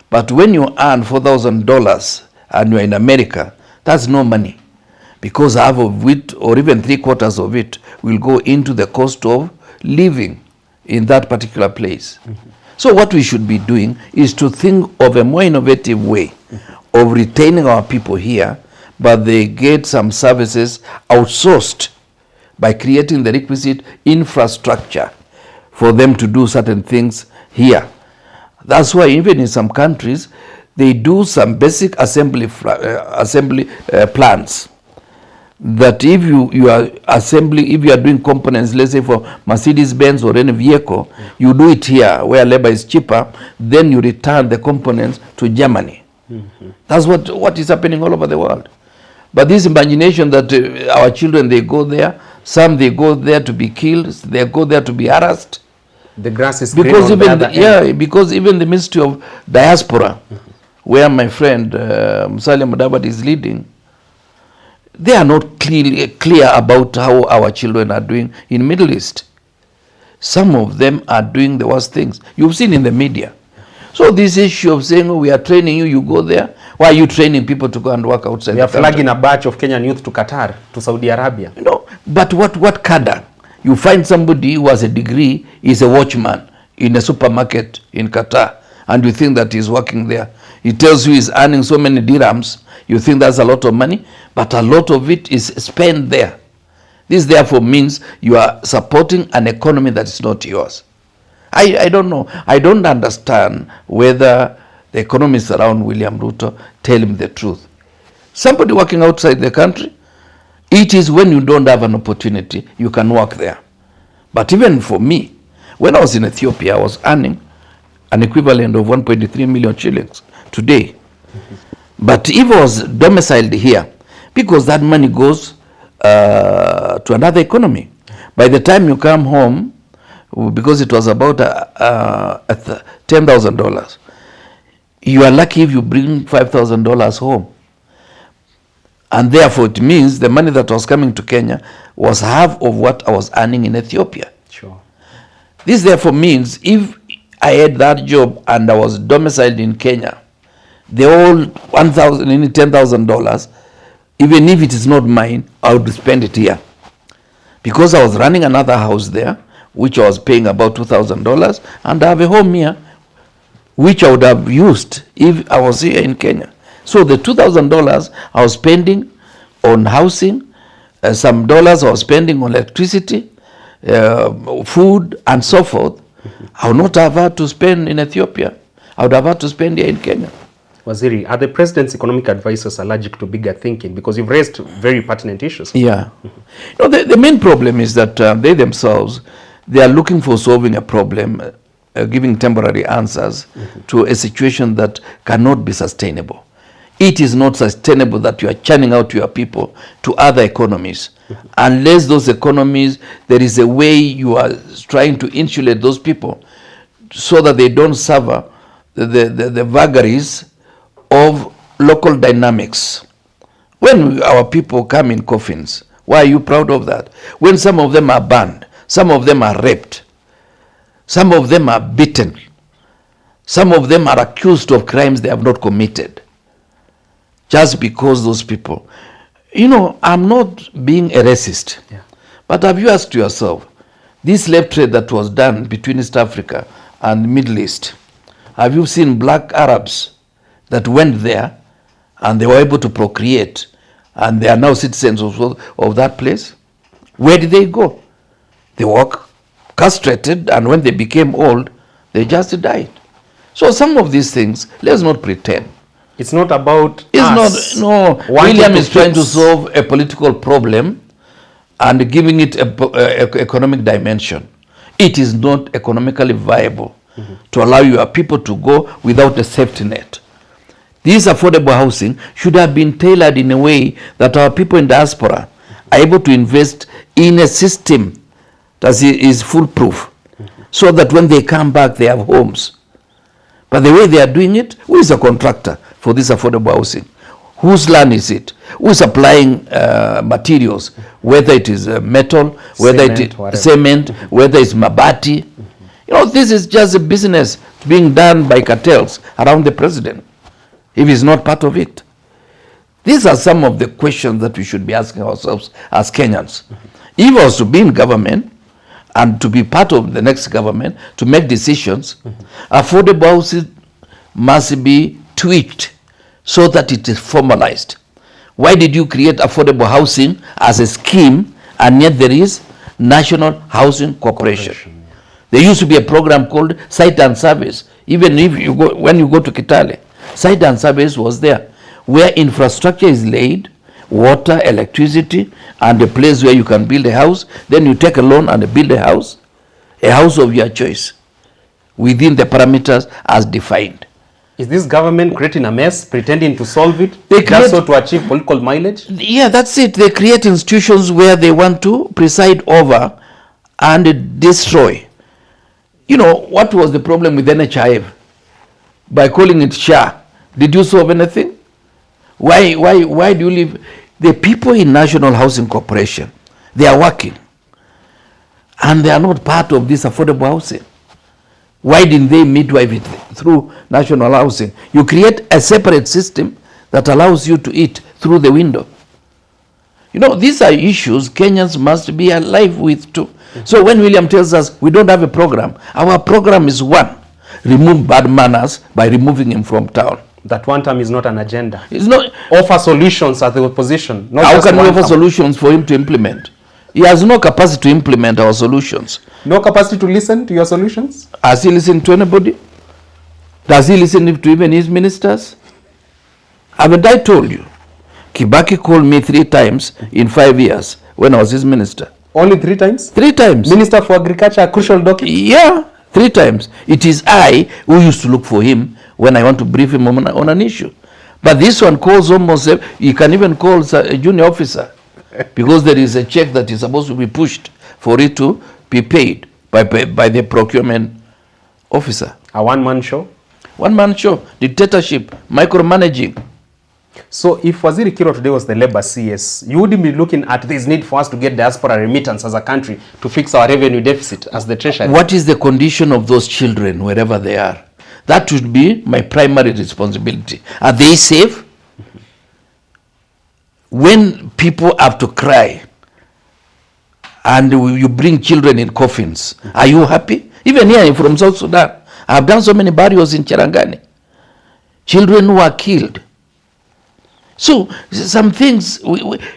But when you earn $4,000 and you're in America, that's no money, because half of it, or even 3/4 of it, will go into the cost of living in that particular place. So what we should be doing is to think of a more innovative way of retaining our people here, but they get some services outsourced by creating the requisite infrastructure for them to do certain things here. That's why even in some countries, they do some basic assembly plans, that if you are assembling, if you are doing components, let's say for Mercedes-Benz or any vehicle, you do it here where labor is cheaper, then you return the components to Germany. That's what is happening all over the world. But this imagination that our children, they go there, some they go there to be killed, they go there to be harassed. The grass is because green even on the other end. Because even the Ministry of Diaspora, where my friend Mudavadi is leading, they are not clear about how our children are doing in Middle East. Some of them are doing the worst things. You've seen in the media. So this issue of saying, oh, we are training you, you go there. Why are you training people to go and work outside? We are flagging a batch of Kenyan youth to Qatar, to Saudi Arabia. No, but what cadre? You find somebody who has a degree, is a watchman in a supermarket in Qatar, and you think that he's working there. He tells you he's earning so many dirhams. You think that's a lot of money, but a lot of it is spent there. This therefore means you are supporting an economy that is not yours. I don't know. I don't understand whether the economists around William Ruto tell him the truth. Somebody working outside the country, it is when you don't have an opportunity, you can work there. But even for me, when I was in Ethiopia, I was earning an equivalent of 1.3 million shillings today. But if I was domiciled here, because that money goes to another economy. By the time you come home, because it was about $10,000, you are lucky if you bring $5,000 home. And therefore it means the money that was coming to Kenya was half of what I was earning in Ethiopia. Sure. This therefore means if I had that job and I was domiciled in Kenya, the whole $10,000, even if it is not mine, I would spend it here. Because I was running another house there which I was paying about $2,000, and I have a home here, which I would have used if I was here in Kenya. So the $2,000 I was spending on housing, some dollars I was spending on electricity, food, and so forth, I would not have had to spend in Ethiopia. I would have had to spend here in Kenya. Waziri, are the president's economic advisors allergic to bigger thinking? Because you've raised very pertinent issues. Yeah. The main problem is that they themselves, they are looking for solving a problem, giving temporary answers to a situation that cannot be sustainable. It is not sustainable that you are churning out your people to other economies. Unless those economies, there is a way you are trying to insulate those people so that they don't suffer the vagaries of local dynamics. When our people come in coffins, why are you proud of that? When some of them are burned, some of them are raped, some of them are beaten, some of them are accused of crimes they have not committed, just because those people, I'm not being a racist, but have you asked yourself, this slave trade that was done between East Africa and the Middle East, have you seen black Arabs that went there and they were able to procreate and they are now citizens of that place? Where did they go? They were castrated, and when they became old, they just died. So some of these things, let's not pretend. It's not about William is trying to solve a political problem and giving it a economic dimension. It is not economically viable to allow your people to go without a safety net. This affordable housing should have been tailored in a way that our people in diaspora are able to invest in a system that is foolproof, so that when they come back, they have homes. But the way they are doing it, who is a contractor for this affordable housing? Whose land is it? Who is supplying materials, whether it is metal, whether it is cement, whether it's mabati? This is just a business being done by cartels around the president, if he's not part of it. These are some of the questions that we should be asking ourselves as Kenyans. If I was to be in government and to be part of the next government, to make decisions, affordable housing must be tweaked so that it is formalized. Why did you create affordable housing as a scheme, and yet there is National Housing Corporation? There used to be a program called Site and Service. Even if when you go to Kitale, Site and Service was there, where infrastructure is laid, water, electricity, and a place where you can build a house. Then you take a loan and build a house of your choice, within the parameters as defined. Is this government creating a mess, pretending to solve it, just so to achieve political mileage? Yeah, that's it. They create institutions where they want to preside over and destroy. What was the problem with NHIF? By calling it SHA, did you solve anything? Why do you leave the people in National Housing Corporation? They are working, and they are not part of this affordable housing. Why didn't they midwife it through National Housing? You create a separate system that allows you to eat through the window. These are issues Kenyans must be alive with too. So when William tells us we don't have a program, our program is one: remove bad manners by removing him from town. That one term is not an agenda. It's not. Offer solutions at the opposition. How can we offer solutions for him to implement? He has no capacity to implement our solutions. No capacity to listen to your solutions? Has he listened to anybody? Does he listen to even his ministers? Haven't I told you? Kibaki called me 3 times in 5 years when I was his minister. Only 3 times? 3 times. Minister for Agriculture, a crucial document? Yeah, 3 times. It is I who used to look for him when I want to brief him on an issue. But this one calls almost, you can even call a junior officer, because there is a check that is supposed to be pushed for it to be paid by the procurement officer. A one-man show? One-man show. Dictatorship. Micromanaging. So if Waziri Kiro today was the Labour CS, you wouldn't be looking at this need for us to get diaspora remittance as a country to fix our revenue deficit as the treasury. What is the condition of those children wherever they are? That should be my primary responsibility. Are they safe? When people have to cry and you bring children in coffins. Are you happy? Even here from South Sudan, I've done so many burials in Cherangani. Children who are killed. So some things,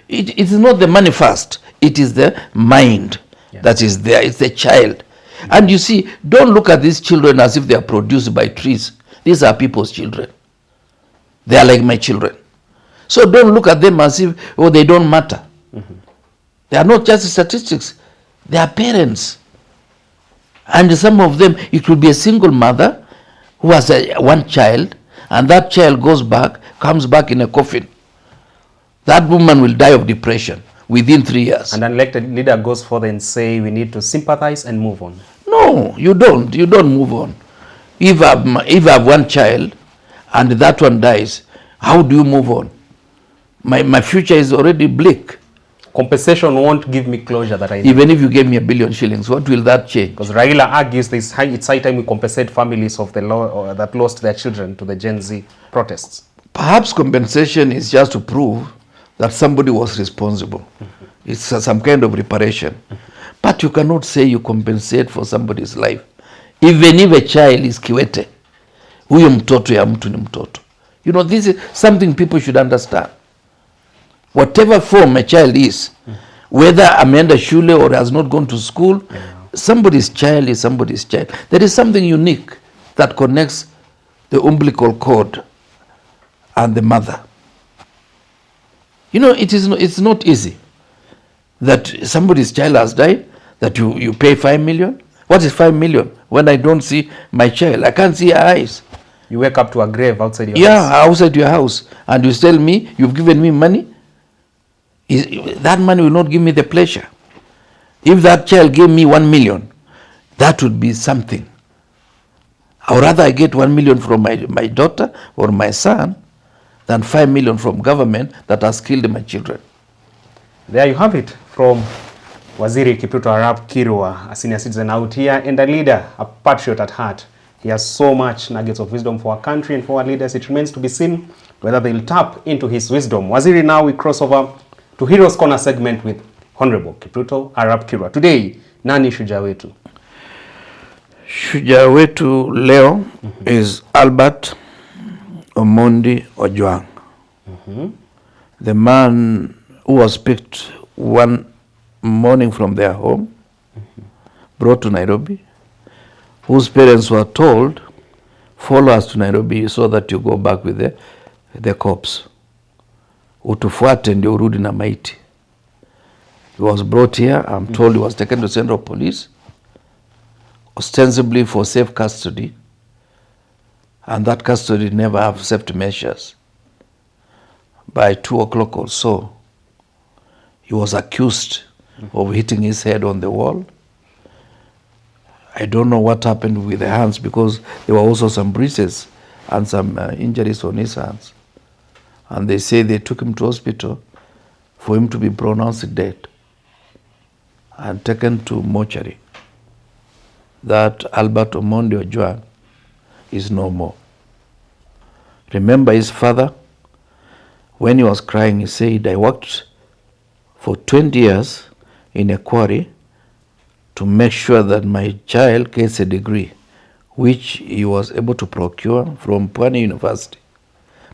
it is not the money first, it is the mind that is there. It's the child. And you see, don't look at these children as if they are produced by trees. These are people's children. They are like my children. So don't look at them as if, oh, they don't matter. They are not just statistics. They are parents. And some of them, it will be a single mother who has one child, and that child comes back in a coffin. That woman will die of depression within 3 years. And an elected leader goes further and say we need to sympathize and move on. No, you don't. You don't move on. If I have one child and that one dies, how do you move on? My future is already bleak. Compensation won't give me closure that I need. Even if you gave me $1 billion shillings, what will that change? Because Raila argues it's high time we compensate families of that lost their children to the Gen Z protests. Perhaps compensation is just to prove that somebody was responsible. It's some kind of reparation. But you cannot say you compensate for somebody's life. Even if a child is kiwete, huyo mtoto ya mtu ni mtoto. You know, this is something people should understand. Whatever form a child is, whether ameenda shule or has not gone to school, somebody's child is somebody's child. There is something unique that connects the umbilical cord and the mother. You know, it's not easy that somebody's child has died, that you pay 5 million. What is 5 million when I don't see my child? I can't see her eyes. You wake up to a grave outside your house. Yeah, outside your house. And you tell me, you've given me money. That money will not give me the pleasure. If that child gave me 1 million, that would be something. I would rather I get 1 million from my daughter or my son than 5 million from government that has killed my children. There you have it from Waziri Kipruto Arap Kirwa, a senior citizen out here and a leader, a patriot at heart. He has so much nuggets of wisdom for our country and for our leaders. It remains to be seen whether they'll tap into his wisdom. Waziri, now we cross over to Heroes Corner segment with Honorable Kipruto Arap Kirwa. Today, nani shujaa wetu? Shujaa wetu leo is Albert Omondi Ojang. The man who was picked one morning from their home, brought to Nairobi, whose parents were told, follow us to Nairobi so that you go back with the corpse. Utufuate ndio urudi na maiti. He was brought here. I'm told he was taken to Central Police, ostensibly for safe custody, and that custody never have safety measures. By 2 o'clock or so, he was accused of hitting his head on the wall. I don't know what happened with the hands, because there were also some bruises and some injuries on his hands. And they say they took him to hospital for him to be pronounced dead and taken to mortuary. That Albert Omondi Ojang is no more. Remember his father, when he was crying, he said, I worked for 20 years in a quarry to make sure that my child gets a degree, which he was able to procure from Pwani University.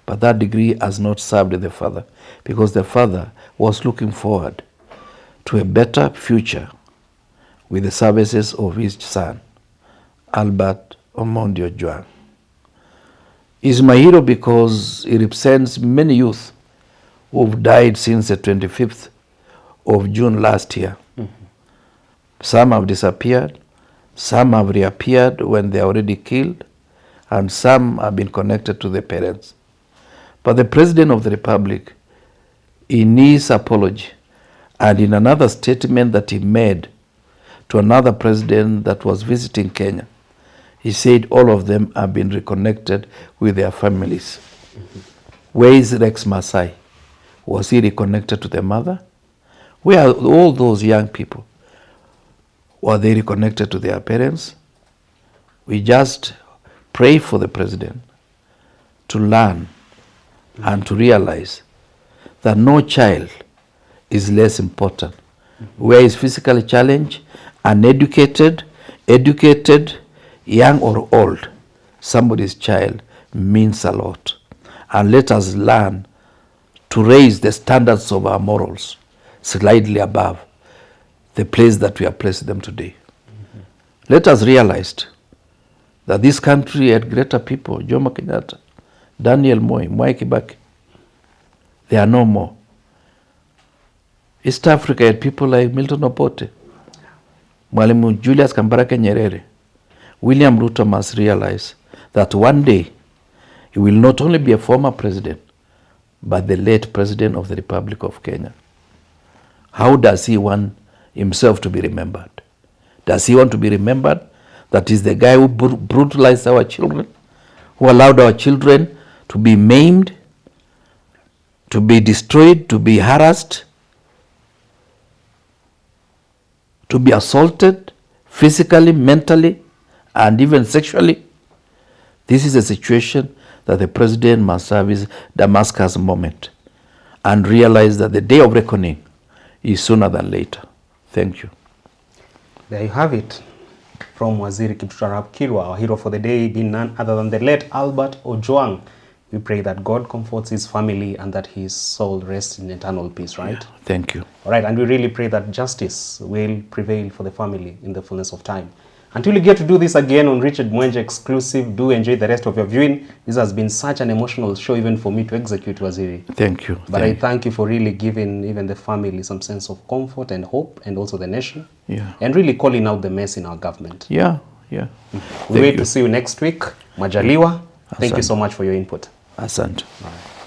But that degree has not served the father, because the father was looking forward to a better future with the services of his son, Albert Omondi Ojang. He's my hero because he represents many youth who've died since the 25th of June last year. Some have disappeared, some have reappeared when they are already killed, and some have been connected to the parents. But the President of the Republic, in his apology and in another statement that he made to another president that was visiting Kenya, he said all of them have been reconnected with their families. Where is Rex Masai? Was he reconnected to the mother? Where are all those young people? Were they reconnected to their parents? We just pray for the president to learn and to realize that no child is less important where is physically challenged, uneducated, educated, young or old, somebody's child means a lot. And let us learn to raise the standards of our morals slightly above the place that we have placed them today. Let us realize that this country had greater people, Jomo Kenyatta, Daniel Moi, Mwai Kibaki. They are no more. East Africa had people like Milton Obote, Mwalimu Julius Kambarage Nyerere. William Ruto must realize that one day he will not only be a former president, but the late president of the Republic of Kenya. How does he want himself to be remembered? Does he want to be remembered that is the guy who brutalized our children, who allowed our children to be maimed, to be destroyed, to be harassed, to be assaulted physically, mentally, and even sexually? This is a situation that the president must have his Damascus moment and realize that the day of reckoning is sooner than later. Thank you. There you have it. From Waziri Kipchumba Arap Kirwa, our hero for the day being none other than the late Albert Ojang. We pray that God comforts his family and that his soul rests in eternal peace, right? Yeah, thank you. All right, and we really pray that justice will prevail for the family in the fullness of time. Until we get to do this again on Richard Mwenja exclusive, do enjoy the rest of your viewing. This has been such an emotional show even for me to execute, Waziri. Thank you. But I thank you for really giving even the family some sense of comfort and hope, and also the nation. Yeah. And really calling out the mess in our government. Yeah. We wait to see you next week. Majaliwa, thank you so much for your input. Asante. All right.